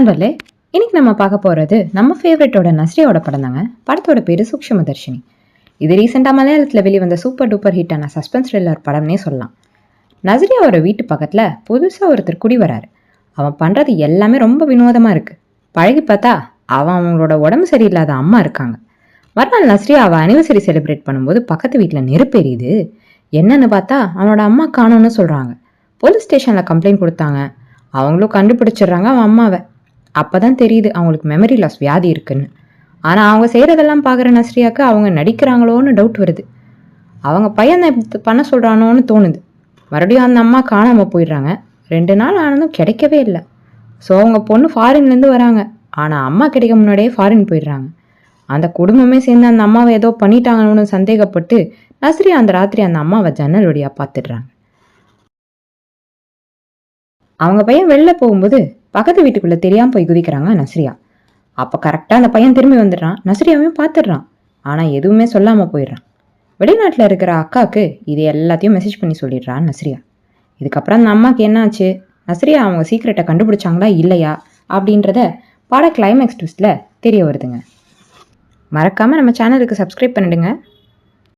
நண்பர்களே, இன்னைக்கு நம்ம பார்க்க போகிறது நம்ம ஃபேவரட்டோட நஸ்ரியாவோட படம் தாங்க. படத்தோட பேர் சூக்ஷ்மதர்ஷினி. இது ரீசெண்டாக மலையாளத்தில் வெளிவந்த சூப்பர் டூப்பர் ஹிட்டான சஸ்பென்ஸ் த்ரில்லர் படம்னே சொல்லலாம். நஸ்ரியாவோட வீட்டு பக்கத்தில் புதுசாக ஒருத்தர் குடி வராரு. அவன் பண்ணுறது எல்லாமே ரொம்ப வினோதமாக இருக்குது. பழகி பார்த்தா அவங்களோட உடம்பு சரியில்லாத அம்மா இருக்காங்க. மறுநாள் நஸ்ரியா அவள் அனிவர்சரி செலிப்ரேட் பண்ணும்போது பக்கத்து வீட்டில் நெருப்பெரியுது. என்னன்னு பார்த்தா அவனோட அம்மா காணோன்னு சொல்கிறாங்க. போலீஸ் ஸ்டேஷனில் கம்ப்ளைண்ட் கொடுத்தாங்க. அவங்களும் கண்டுபிடிச்சிடுறாங்க அவன் அம்மாவை. அப்போ தான் தெரியுது அவங்களுக்கு மெமரி லாஸ் வியாதி இருக்குன்னு. ஆனால் அவங்க செய்கிறதெல்லாம் பார்க்குற நஸ்ரியாவுக்கு அவங்க நடிக்கிறாங்களோன்னு டவுட் வருது. அவங்க பையனை பண்ண சொல்கிறானோன்னு தோணுது. மறுபடியும் அந்த அம்மா காணாமல் போயிடுறாங்க. 2 நாள் ஆனதும் கிடைக்கவே இல்லை. ஸோ அவங்க பொண்ணு ஃபாரின்லேருந்து வராங்க. ஆனால் அம்மா கிடைக்க முன்னாடியே ஃபாரின் போயிடுறாங்க. அந்த குடும்பமே சேர்ந்து அந்த அம்மாவை ஏதோ பண்ணிட்டாங்கன்னு சந்தேகப்பட்டு நஸ்ரியா அந்த ராத்திரி அந்த அம்மாவை ஜன்னல் வழியாக பார்த்துடுறாங்க. அவங்க பையன் வெளில போகும்போது பக்கத்து வீட்டுக்குள்ளே தெரியாமல் போய் குதிக்கிறாங்க நஸ்ரியா. அப்போ கரெக்டாக அந்த பையன் திரும்பி வந்துடுறான். நஸ்ரியாவையும் பார்த்துடுறான். ஆனால் எதுவுமே சொல்லாமல் போயிடுறான். வெளிநாட்டில் இருக்கிற அக்காவுக்கு இது எல்லாத்தையும் மெசேஜ் பண்ணி சொல்லிடுறான் நஸ்ரியா. இதுக்கப்புறம் அந்த அம்மாவுக்கு என்ன ஆச்சு, நஸ்ரியா அவங்க சீக்ரெட்டை கண்டுபிடிச்சாங்களா இல்லையா அப்படின்றத பட கிளைமேக்ஸ் ட்விஸ்ட்டில் தெரிய வருதுங்க. மறக்காமல் நம்ம சேனலுக்கு சப்ஸ்கிரைப் பண்ணிடுங்க.